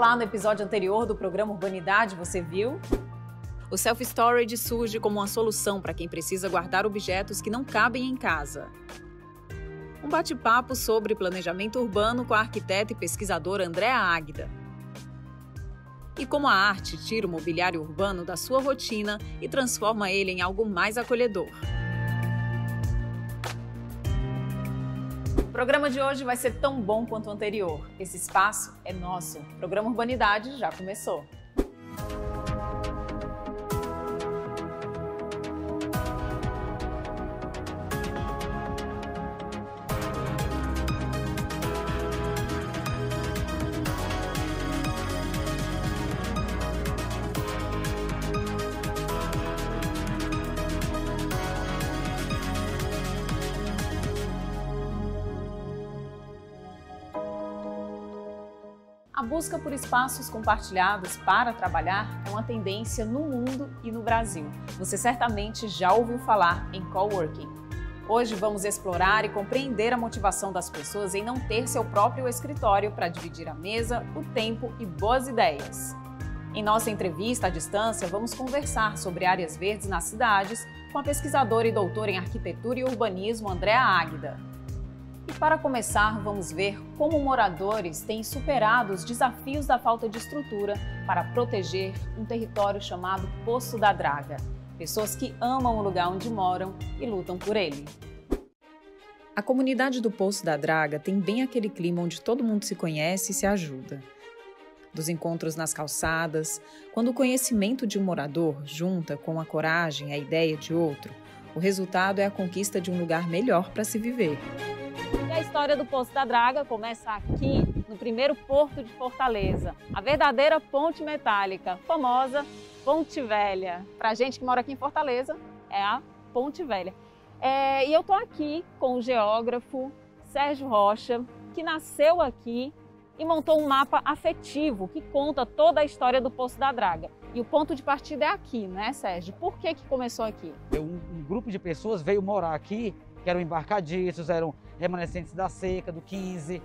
Olá, no episódio anterior do programa Urbanidade, você viu? O self-storage surge como uma solução para quem precisa guardar objetos que não cabem em casa. Um bate-papo sobre planejamento urbano com a arquiteta e pesquisadora Andréa Águida. E como a arte tira o mobiliário urbano da sua rotina e transforma ele em algo mais acolhedor. O programa de hoje vai ser tão bom quanto o anterior. Esse espaço é nosso. O programa Urbanidade já começou. A busca por espaços compartilhados para trabalhar é uma tendência no mundo e no Brasil. Você certamente já ouviu falar em coworking. Hoje vamos explorar e compreender a motivação das pessoas em não ter seu próprio escritório para dividir a mesa, o tempo e boas ideias. Em nossa entrevista à distância, vamos conversar sobre áreas verdes nas cidades com a pesquisadora e doutora em arquitetura e urbanismo Andréa Águida. E para começar, vamos ver como moradores têm superado os desafios da falta de estrutura para proteger um território chamado Poço da Draga. Pessoas que amam o lugar onde moram e lutam por ele. A comunidade do Poço da Draga tem bem aquele clima onde todo mundo se conhece e se ajuda. Dos encontros nas calçadas, quando o conhecimento de um morador junta com a coragem e a ideia de outro, o resultado é a conquista de um lugar melhor para se viver. E a história do Poço da Draga começa aqui, no primeiro porto de Fortaleza, a verdadeira ponte metálica, famosa Ponte Velha. Para a gente que mora aqui em Fortaleza, é a Ponte Velha. E eu estou aqui com o geógrafo Sérgio Rocha, que nasceu aqui e montou um mapa afetivo que conta toda a história do Poço da Draga. E o ponto de partida é aqui, né, Sérgio? Por que começou aqui? Um grupo de pessoas veio morar aqui, que eram embarcadiços, eram remanescentes da seca do 15,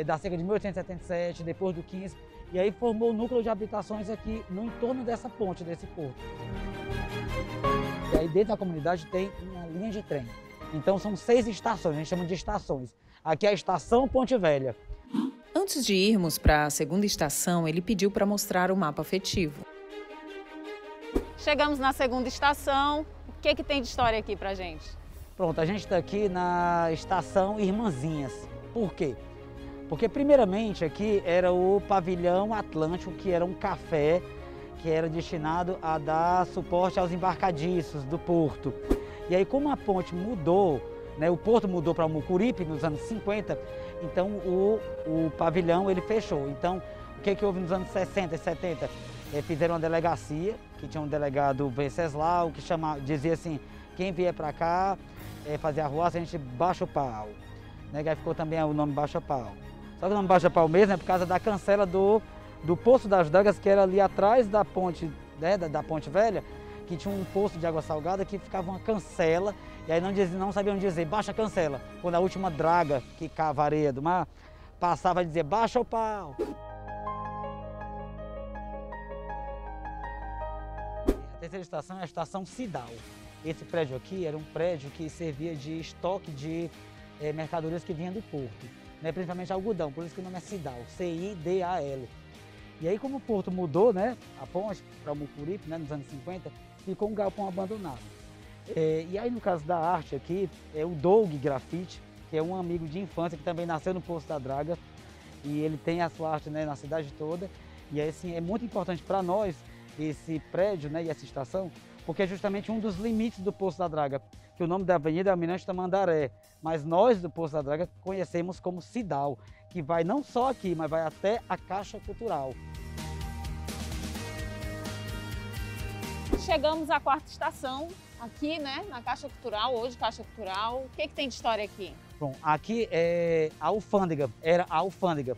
da seca de 1877, depois do 15, e aí formou o núcleo de habitações aqui no entorno dessa ponte, desse porto. E aí dentro da comunidade tem uma linha de trem. Então são 6 estações, a gente chama de estações. Aqui é a estação Ponte Velha. Antes de irmos para a segunda estação, ele pediu para mostrar o mapa afetivo. Chegamos na segunda estação, o que tem de história aqui pra gente? Pronto, a gente está aqui na estação Irmãzinhas. Por quê? Porque primeiramente aqui era o pavilhão Atlântico, que era um café que era destinado a dar suporte aos embarcadiços do porto. E aí como a ponte mudou, né, o porto mudou para Mucuripe nos anos 50, então o pavilhão ele fechou. Então o que houve nos anos 60 e 70? Fizeram uma delegacia, que tinha um delegado Venceslau, que dizia assim, quem vier para cá, fazer arruaça, a gente baixa o pau. Né? Que aí ficou também o nome Baixa Pau. Só que o nome Baixa Pau mesmo é por causa da cancela do Poço das Dragas, que era ali atrás da ponte, né, da Ponte Velha, que tinha um poço de água salgada que ficava uma cancela, e aí não sabiam dizer baixa cancela. Quando a última draga que cava a areia do mar passava a dizer baixa o pau. A terceira estação é a estação Cidal. Esse prédio aqui era um prédio que servia de estoque de mercadorias que vinham do porto, né, principalmente algodão, por isso que o nome é Cidal, C-I-D-A-L. E aí como o porto mudou, né, a ponte para o Mucuripe, né, nos anos 50, ficou um galpão abandonado. E aí no caso da arte aqui, é o Doug Grafite, que é um amigo de infância que também nasceu no Poço da Draga, e ele tem a sua arte, né, na cidade toda, e aí assim, é muito importante para nós esse prédio, né, e essa estação, porque é justamente um dos limites do Poço da Draga, que o nome da avenida é Almirante Tamandaré, mas nós do Poço da Draga conhecemos como Cidal, que vai não só aqui, mas vai até a Caixa Cultural. Chegamos à quarta estação, aqui, né, na Caixa Cultural, hoje Caixa Cultural. O que tem de história aqui? Bom, aqui é a alfândega, era a alfândega.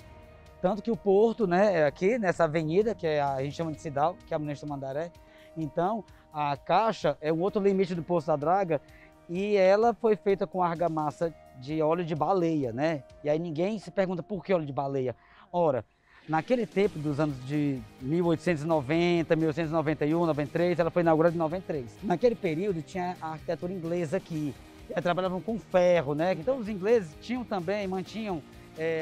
Tanto que o porto, né, é aqui nessa avenida, que a gente chama de Cidal, que é a Almirante Tamandaré. Então, a Caixa é um outro limite do Poço da Draga e ela foi feita com argamassa de óleo de baleia, né? E aí ninguém se pergunta por que óleo de baleia. Ora, naquele tempo dos anos de 1890, 1891, 93, ela foi inaugurada em 93. Naquele período tinha a arquitetura inglesa aqui, trabalhavam com ferro, né? Então os ingleses tinham também, mantinham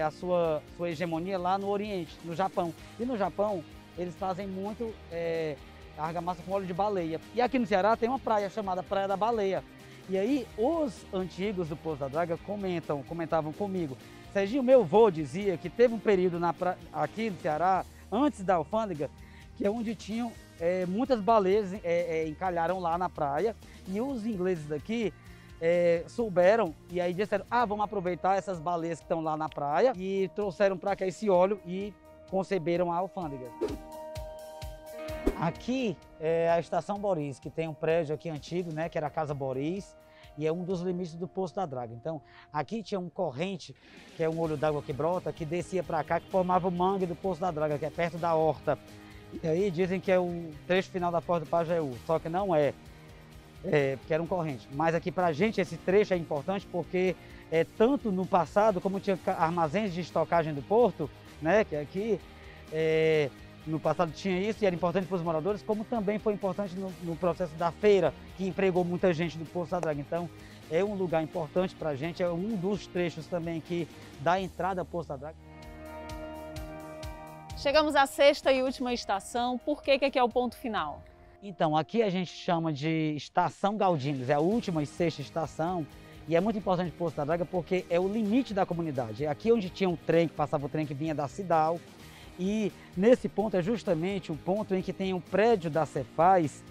a sua hegemonia lá no Oriente, no Japão. E no Japão eles fazem muito argamassa com óleo de baleia. E aqui no Ceará tem uma praia chamada Praia da Baleia. E aí os antigos do Poço da Draga comentavam comigo. Serginho, meu avô dizia que teve um período aqui no Ceará, antes da alfândega, que é onde tinham muitas baleias encalharam lá na praia. E os ingleses daqui souberam e aí disseram, vamos aproveitar essas baleias que estão lá na praia e trouxeram para cá esse óleo e conceberam a alfândega. Aqui é a Estação Boris, que tem um prédio aqui antigo, né, que era a Casa Boris, e é um dos limites do Poço da Draga. Então, aqui tinha um corrente, que é um olho d'água que brota, que descia para cá, que formava o mangue do Poço da Draga, que é perto da horta. E aí dizem que é o trecho final da Porta do Pajeú, só que não é, porque era um corrente. Mas aqui para a gente esse trecho é importante porque tanto no passado, como tinha armazéns de estocagem do porto, né, que aqui no passado tinha isso e era importante para os moradores, como também foi importante no processo da feira, que empregou muita gente do Poço da Draga. Então, é um lugar importante para a gente, é um dos trechos também que dá entrada ao Poço da Draga. Chegamos à sexta e última estação. Por que aqui é o ponto final? Então, aqui a gente chama de Estação Galdines, é a última e sexta estação. E é muito importante o Poço da Draga porque é o limite da comunidade. É aqui onde tinha um trem, que passava o trem que vinha da Cidal. E nesse ponto é justamente o ponto em que tem um prédio da Cefaz,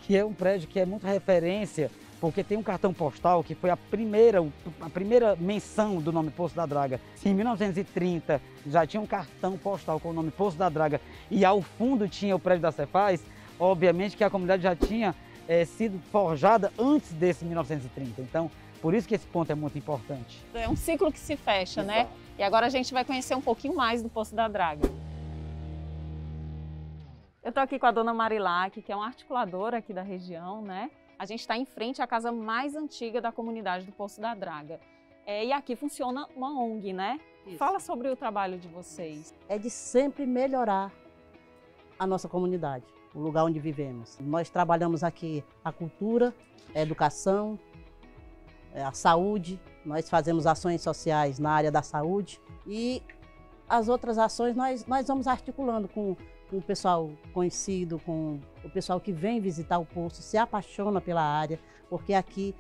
que é um prédio que é muito referência, porque tem um cartão postal que foi a primeira menção do nome Poço da Draga. Em 1930 já tinha um cartão postal com o nome Poço da Draga e ao fundo tinha o prédio da Cefaz, obviamente que a comunidade já tinha sido forjada antes desse 1930. Então, por isso que esse ponto é muito importante. É um ciclo que se fecha, né? E agora a gente vai conhecer um pouquinho mais do Poço da Draga. Eu estou aqui com a dona Marilac, que é uma articuladora aqui da região, né? A gente está em frente à casa mais antiga da comunidade do Poço da Draga. E aqui funciona uma ONG, né? Isso. Fala sobre o trabalho de vocês. É de sempre melhorar a nossa comunidade, o lugar onde vivemos. Nós trabalhamos aqui a cultura, a educação, a saúde, nós fazemos ações sociais na área da saúde e as outras ações nós vamos articulando com o pessoal conhecido, com o pessoal que vem visitar o poço, se apaixona pela área, porque aqui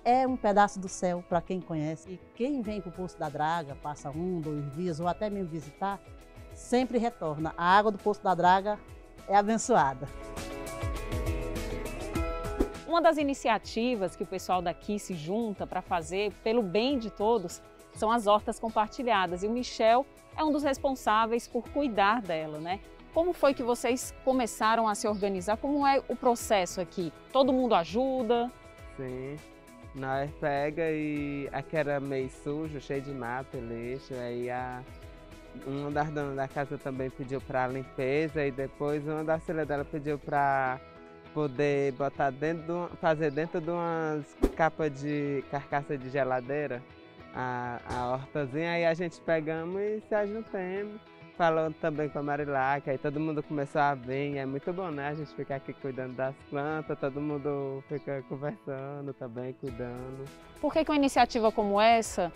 é um pedaço do céu para quem conhece. E quem vem para o Poço da Draga, passa 1, 2 dias ou até mesmo visitar, sempre retorna. A água do Poço da Draga é abençoada. Uma das iniciativas que o pessoal daqui se junta para fazer pelo bem de todos são as hortas compartilhadas. E o Michel é um dos responsáveis por cuidar dela, né? Como foi que vocês começaram a se organizar? Como é o processo aqui? Todo mundo ajuda? Sim, nós pega e aqui era meio sujo, cheio de mato e lixo, aí uma das donas da casa também pediu para limpeza e depois uma das filhas dela pediu para poder botar fazer dentro de umas capas de carcaça de geladeira a hortazinha, aí a gente pegamos e se ajuntamos. Falando também com a Marilac, aí todo mundo começou a vir, é muito bom, né? A gente fica aqui cuidando das plantas, todo mundo fica conversando também, cuidando. Por que uma iniciativa como essa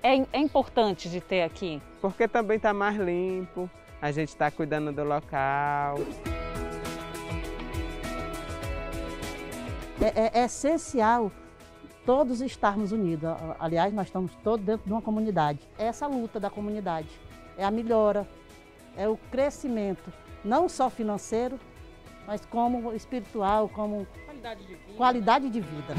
é importante de ter aqui? Porque também está mais limpo, a gente está cuidando do local. É essencial todos estarmos unidos. Aliás, nós estamos todos dentro de uma comunidade. É essa luta da comunidade. É a melhora, é o crescimento, não só financeiro, mas como espiritual, como qualidade de vida.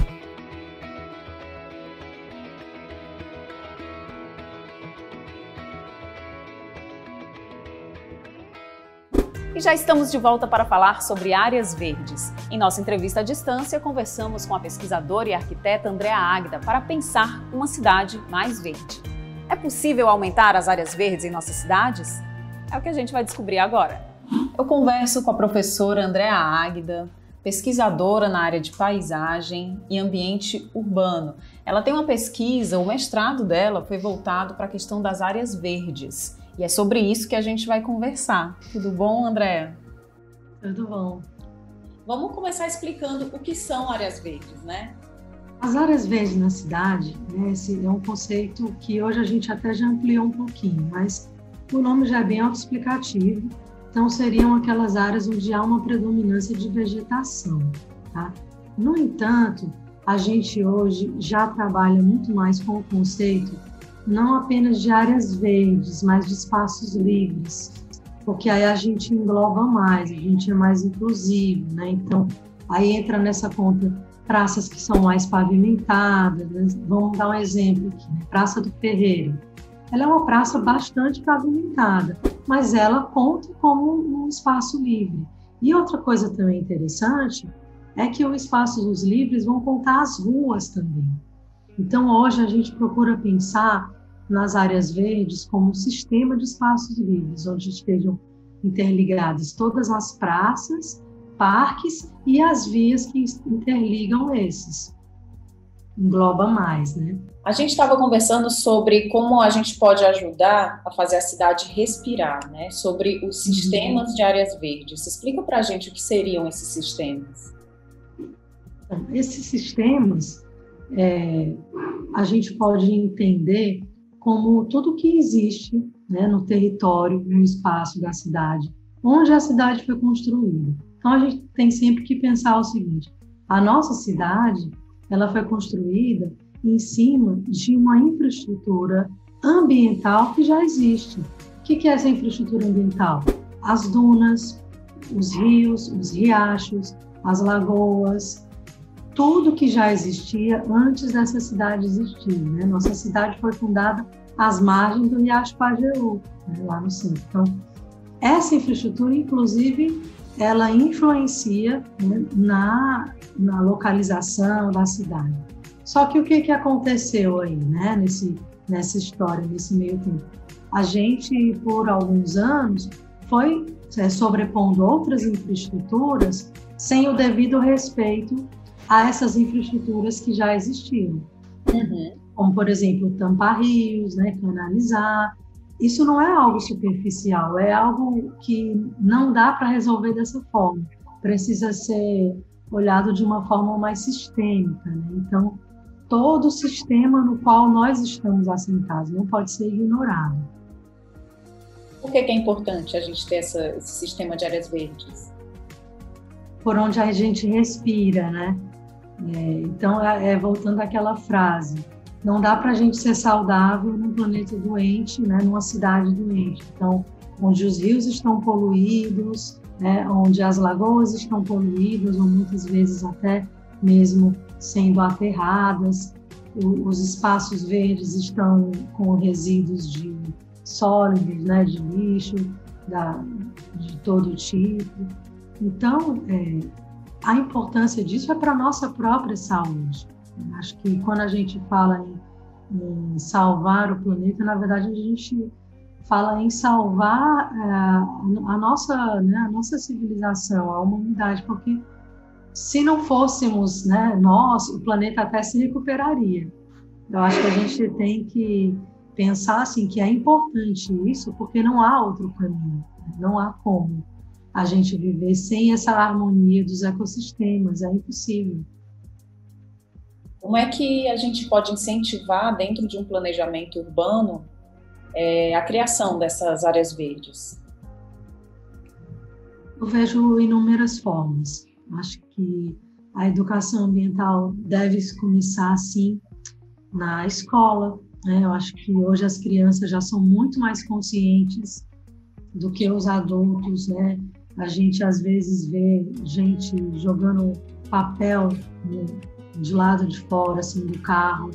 E já estamos de volta para falar sobre áreas verdes. Em nossa entrevista à distância, conversamos com a pesquisadora e arquiteta Andréa Águida para pensar uma cidade mais verde. É possível aumentar as áreas verdes em nossas cidades? É o que a gente vai descobrir agora. Eu converso com a professora Andréa Águida, pesquisadora na área de paisagem e ambiente urbano. Ela tem uma pesquisa, o mestrado dela foi voltado para a questão das áreas verdes. E é sobre isso que a gente vai conversar. Tudo bom, Andréa? Tudo bom. Vamos começar explicando o que são áreas verdes, né? As áreas verdes na cidade, né, esse é um conceito que hoje a gente até já ampliou um pouquinho, mas o nome já é bem autoexplicativo. Então, seriam aquelas áreas onde há uma predominância de vegetação, tá? No entanto, a gente hoje já trabalha muito mais com o conceito não apenas de áreas verdes, mas de espaços livres, porque aí a gente engloba mais, a gente é mais inclusivo, né? Então, aí entra nessa conta praças que são mais pavimentadas, né? Vamos dar um exemplo aqui, né? Praça do Ferreiro. Ela é uma praça bastante pavimentada, mas ela conta como um espaço livre. E outra coisa também interessante é que os espaços livres vão contar as ruas também. Então, hoje a gente procura pensar nas áreas verdes como um sistema de espaços livres, onde estejam interligadas todas as praças, parques e as vias que interligam esses. Engloba mais, né? A gente estava conversando sobre como a gente pode ajudar a fazer a cidade respirar, né? Sobre os sistemas de áreas verdes. Explica para a gente o que seriam esses sistemas. Então, esses sistemas, a gente pode entender como tudo que existe, né, no território, no espaço da cidade, onde a cidade foi construída. Então, a gente tem sempre que pensar o seguinte: a nossa cidade, ela foi construída em cima de uma infraestrutura ambiental que já existe. O que é essa infraestrutura ambiental? As dunas, os rios, os riachos, as lagoas, tudo que já existia antes dessa cidade existir, né? Nossa cidade foi fundada às margens do Riacho Pajeú, né, lá no centro. Então, essa infraestrutura, inclusive, ela influencia, né, na localização da cidade. Só que o que aconteceu aí, né, nessa história, nesse meio tempo? A gente, por alguns anos, foi sobrepondo outras infraestruturas sem o devido respeito a essas infraestruturas que já existiam. Como, por exemplo, tampar rios, né, canalizar. Isso não é algo superficial, é algo que não dá para resolver dessa forma. Precisa ser olhado de uma forma mais sistêmica, né? Então, todo o sistema no qual nós estamos assentados não pode ser ignorado. Por que é importante a gente ter esse sistema de áreas verdes? Por onde a gente respira, né? Então, voltando àquela frase, não dá para a gente ser saudável num planeta doente, né? Numa cidade doente. Então, onde os rios estão poluídos, né? Onde as lagoas estão poluídas, ou muitas vezes até mesmo sendo aterradas, os espaços verdes estão com resíduos de sólidos, né? De lixo, de todo tipo. Então, a importância disso é para a nossa própria saúde. Acho que quando a gente fala em salvar o planeta, na verdade a gente fala em salvar a nossa civilização, a humanidade, porque se não fôssemos, né, nós, o planeta até se recuperaria. Eu acho que a gente tem que pensar assim, que é importante isso, porque não há outro caminho, não há como a gente viver sem essa harmonia dos ecossistemas, é impossível. Como é que a gente pode incentivar, dentro de um planejamento urbano, a criação dessas áreas verdes? Eu vejo inúmeras formas. Acho que a educação ambiental deve começar, assim, na escola, né? Eu acho que hoje as crianças já são muito mais conscientes do que os adultos, né? A gente, às vezes, vê gente jogando papel de lado de fora, assim, do carro.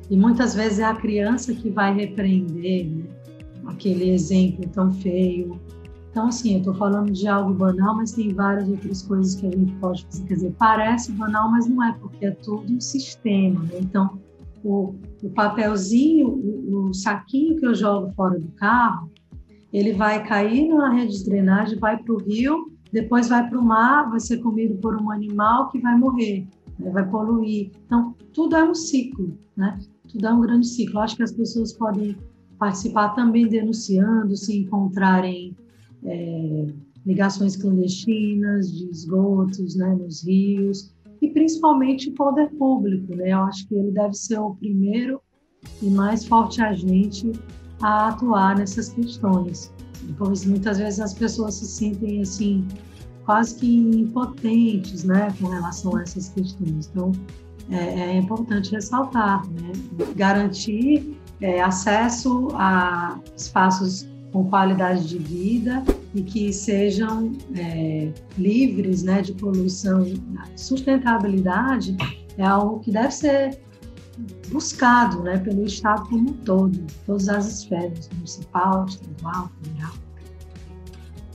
E muitas vezes é a criança que vai repreender, né, aquele exemplo tão feio. Então, assim, eu estou falando de algo banal, mas tem várias outras coisas que a gente pode fazer. Quer dizer, parece banal, mas não é, porque é tudo um sistema, né? Então, o papelzinho, o saquinho que eu jogo fora do carro, ele vai cair na rede de drenagem, vai para o rio, depois vai para o mar, vai ser comido por um animal que vai morrer, né? Vai poluir. Então, tudo é um ciclo, né? Tudo é um grande ciclo. Eu acho que as pessoas podem participar também denunciando se encontrarem ligações clandestinas de esgotos, né, nos rios, e principalmente o poder público, né? Eu acho que ele deve ser o primeiro e mais forte agente a atuar nessas questões, pois muitas vezes as pessoas se sentem assim quase que impotentes, né, com relação a essas questões. Então é importante ressaltar, né, garantir acesso a espaços com qualidade de vida e que sejam livres, né, de poluição. Sustentabilidade é algo que deve ser buscado, né, pelo Estado como um todo, todas as esferas, municipal, estadual, federal.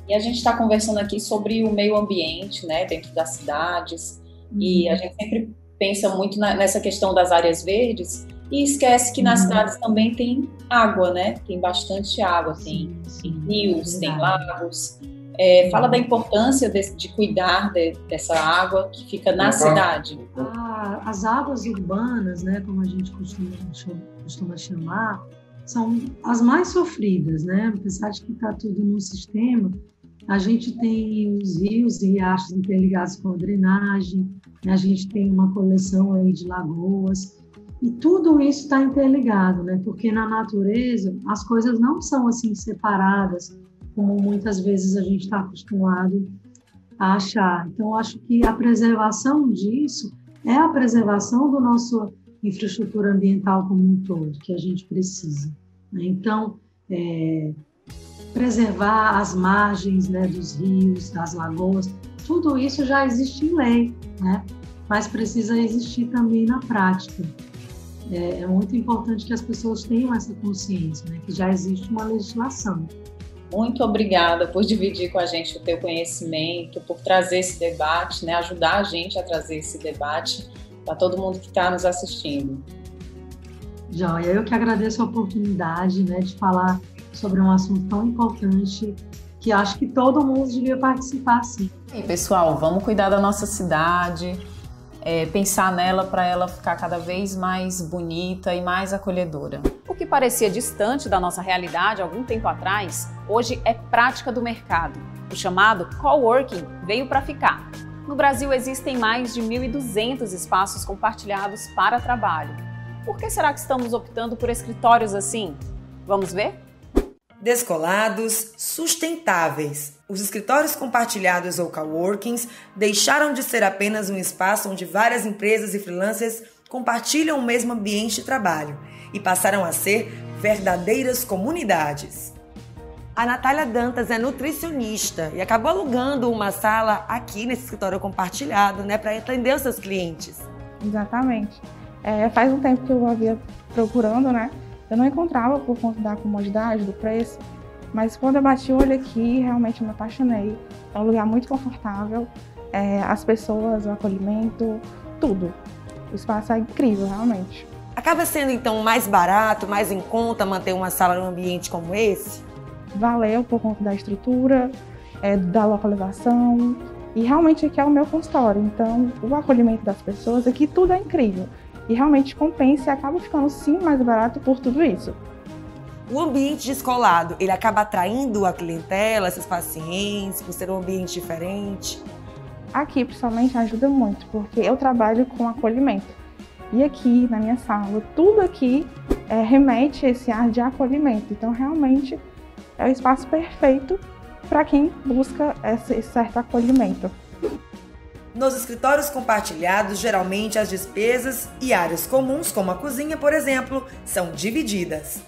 E a gente está conversando aqui sobre o meio ambiente, né, dentro das cidades, e a gente sempre pensa muito nessa questão das áreas verdes e esquece que nas cidades também tem água, né? Tem bastante água, tem rios, tem lagos. Fala da importância de cuidar dessa água que fica na cidade. As águas urbanas, né, como a gente costuma chamar, são as mais sofridas, né? Apesar de que está tudo num sistema, a gente tem os rios e riachos interligados com a drenagem, né? A gente tem uma coleção aí de lagoas, e tudo isso está interligado, né? Porque na natureza as coisas não são assim separadas, como muitas vezes a gente está acostumado a achar. Então, acho que a preservação disso é a preservação da nossa infraestrutura ambiental como um todo, que a gente precisa, né? Então, preservar as margens, né, dos rios, das lagoas, tudo isso já existe em lei, né? Mas precisa existir também na prática. É muito importante que as pessoas tenham essa consciência, né, que já existe uma legislação. Muito obrigada por dividir com a gente o teu conhecimento, por trazer esse debate, né, ajudar a gente a trazer esse debate para todo mundo que está nos assistindo. Joia, eu que agradeço a oportunidade, né, de falar sobre um assunto tão importante que acho que todo mundo devia participar, sim. E pessoal, vamos cuidar da nossa cidade, pensar nela para ela ficar cada vez mais bonita e mais acolhedora. O que parecia distante da nossa realidade há algum tempo atrás, hoje é prática do mercado. O chamado coworking veio para ficar. No Brasil existem mais de 1.200 espaços compartilhados para trabalho. Por que será que estamos optando por escritórios assim? Vamos ver? Descolados, sustentáveis. Os escritórios compartilhados ou coworkings deixaram de ser apenas um espaço onde várias empresas e freelancers compartilham o mesmo ambiente de trabalho e passaram a ser verdadeiras comunidades. A Natália Dantas é nutricionista e acabou alugando uma sala aqui nesse escritório compartilhado, né, para atender os seus clientes. Exatamente. Faz um tempo que eu havia procurando, né? Eu não encontrava por conta da comodidade, do preço, mas quando eu bati o olho aqui, realmente me apaixonei. É um lugar muito confortável, as pessoas, o acolhimento, tudo. O espaço é incrível, realmente. Acaba sendo então mais barato, mais em conta manter uma sala num ambiente como esse? Valeu por conta da estrutura, da localização, e realmente aqui é o meu consultório, então o acolhimento das pessoas aqui, tudo é incrível. E realmente compensa e acaba ficando sim mais barato por tudo isso. O ambiente descolado, ele acaba atraindo a clientela, seus pacientes, por ser um ambiente diferente? Aqui, principalmente, ajuda muito, porque eu trabalho com acolhimento. E aqui, na minha sala, tudo aqui remete a esse ar de acolhimento. Então, realmente, é o espaço perfeito para quem busca esse certo acolhimento. Nos escritórios compartilhados, geralmente as despesas e áreas comuns, como a cozinha, por exemplo, são divididas.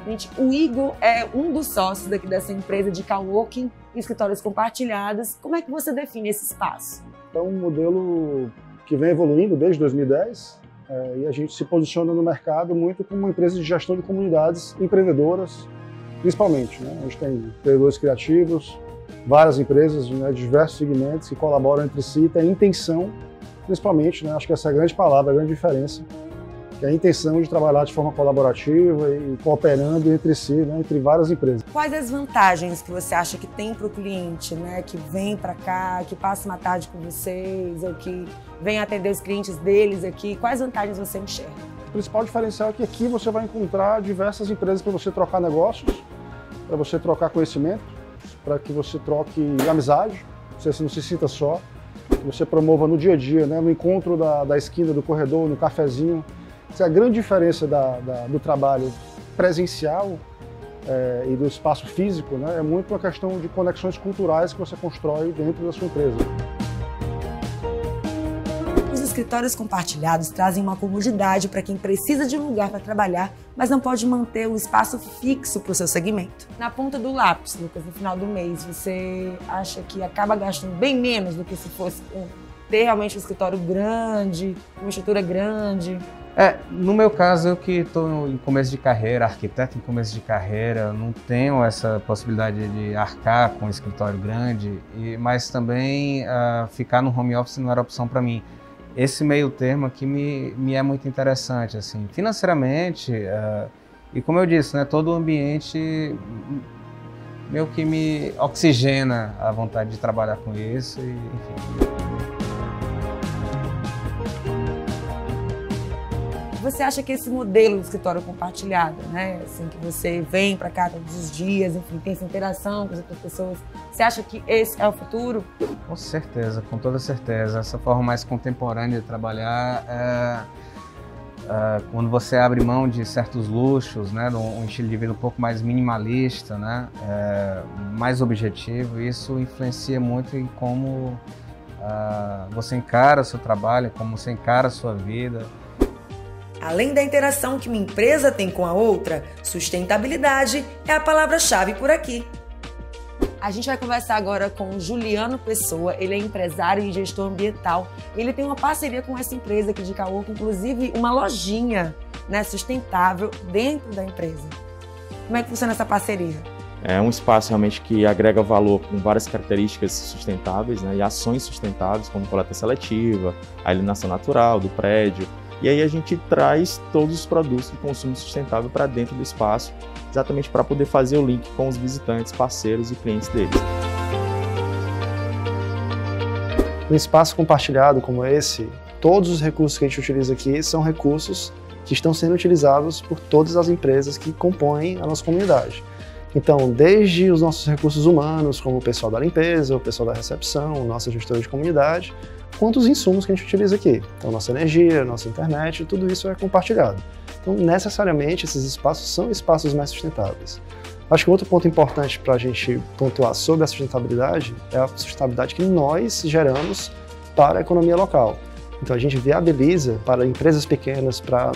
Gente, o Igor é um dos sócios daqui dessa empresa de coworking e escritórios compartilhados. Como é que você define esse espaço? É um modelo que vem evoluindo desde 2010 e a gente se posiciona no mercado muito como uma empresa de gestão de comunidades empreendedoras, principalmente, né? A gente tem empreendedores criativos, várias empresas, né, de diversos segmentos que colaboram entre si, tem a intenção, principalmente, né, acho que essa é a grande palavra, a grande diferença, que é a intenção de trabalhar de forma colaborativa e cooperando entre si, né, entre várias empresas. Quais as vantagens que você acha que tem para o cliente, né, que vem para cá, que passa uma tarde com vocês, ou que vem atender os clientes deles aqui? Quais vantagens você enxerga? principal diferencial é que aqui você vai encontrar diversas empresas para você trocar negócios, para você trocar conhecimento, para que você troque amizade, você não se sinta só, que você promova no dia a dia, né? No encontro da esquina, do corredor, no cafezinho. Essa é a grande diferença do trabalho presencial e do espaço físico, né? É muito uma questão de conexões culturais que você constrói dentro da sua empresa. Os escritórios compartilhados trazem uma comodidade para quem precisa de um lugar para trabalhar, mas não pode manter o espaço fixo para o seu segmento. Na ponta do lápis, Lucas, no final do mês, você acha que acaba gastando bem menos do que se fosse ter realmente um escritório grande, uma estrutura grande? No meu caso, eu que estou em começo de carreira, arquiteto em começo de carreira, não tenho essa possibilidade de arcar com um escritório grande, mas também ficar no home office não era opção para mim. Esse meio termo aqui me é muito interessante, assim, financeiramente, e como eu disse, né, todo o ambiente meio que me oxigena a vontade de trabalhar com isso, e, enfim. Você acha que esse modelo de escritório compartilhado, né, assim, que você vem para cá todos os dias, enfim, tem essa interação com as outras pessoas, você acha que esse é o futuro? Com certeza, com toda certeza. Essa forma mais contemporânea de trabalhar, quando você abre mão de certos luxos, né, um estilo de vida um pouco mais minimalista, né, mais objetivo, isso influencia muito em como você encara o seu trabalho, como você encara a sua vida. Além da interação que uma empresa tem com a outra, sustentabilidade é a palavra-chave por aqui. A gente vai conversar agora com o Juliano Pessoa, ele é empresário e gestor ambiental. Ele tem uma parceria com essa empresa aqui de Coworking, inclusive uma lojinha, né, sustentável dentro da empresa. Como é que funciona essa parceria? É um espaço realmente que agrega valor com várias características sustentáveis, né, e ações sustentáveis, como coleta seletiva, a iluminação natural do prédio. E aí a gente traz todos os produtos de consumo sustentável para dentro do espaço, exatamente para poder fazer o link com os visitantes, parceiros e clientes deles. Um espaço compartilhado como esse, todos os recursos que a gente utiliza aqui são recursos que estão sendo utilizados por todas as empresas que compõem a nossa comunidade. Então, desde os nossos recursos humanos, como o pessoal da limpeza, o pessoal da recepção, nossa gestora de comunidade, quanto os insumos que a gente utiliza aqui. Então, nossa energia, nossa internet, tudo isso é compartilhado. Então, necessariamente, esses espaços são espaços mais sustentáveis. Acho que outro ponto importante para a gente pontuar sobre a sustentabilidade é a sustentabilidade que nós geramos para a economia local. Então, a gente viabiliza para empresas pequenas, para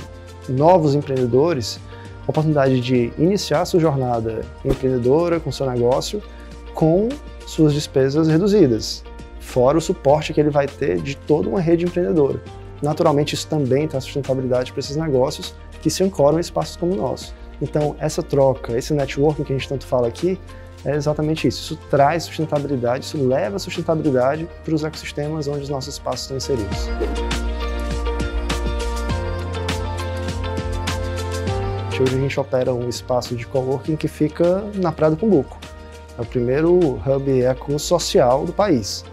novos empreendedores, a oportunidade de iniciar sua jornada empreendedora com seu negócio com suas despesas reduzidas, fora o suporte que ele vai ter de toda uma rede empreendedora. Naturalmente, isso também traz sustentabilidade para esses negócios que se ancoram em espaços como o nosso. Então, essa troca, esse networking que a gente tanto fala aqui, é exatamente isso. Isso traz sustentabilidade, isso leva sustentabilidade para os ecossistemas onde os nossos espaços estão inseridos. Hoje a gente opera um espaço de coworking que fica na Praia do Cumbuco. É o primeiro hub ecossocial do país.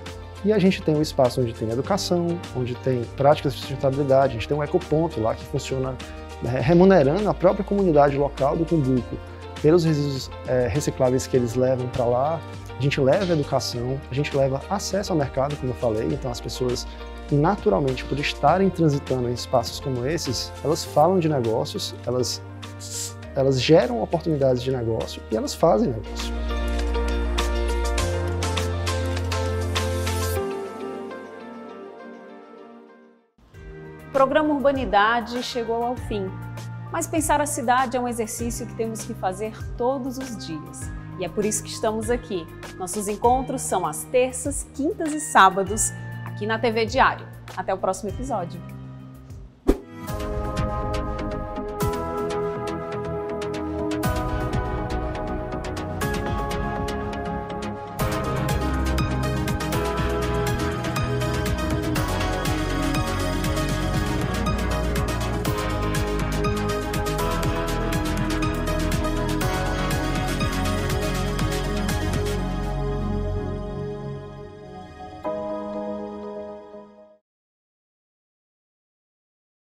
E a gente tem um espaço onde tem educação, onde tem práticas de sustentabilidade, a gente tem um ecoponto lá que funciona remunerando a própria comunidade local do Cumbuco pelos resíduos recicláveis que eles levam para lá. A gente leva educação, a gente leva acesso ao mercado, como eu falei, então as pessoas naturalmente, por estarem transitando em espaços como esses, elas falam de negócios, elas geram oportunidades de negócio e elas fazem negócio. O programa Urbanidade chegou ao fim, mas pensar a cidade é um exercício que temos que fazer todos os dias. E é por isso que estamos aqui. Nossos encontros são às terças, quintas e sábados, aqui na TV Diário. Até o próximo episódio.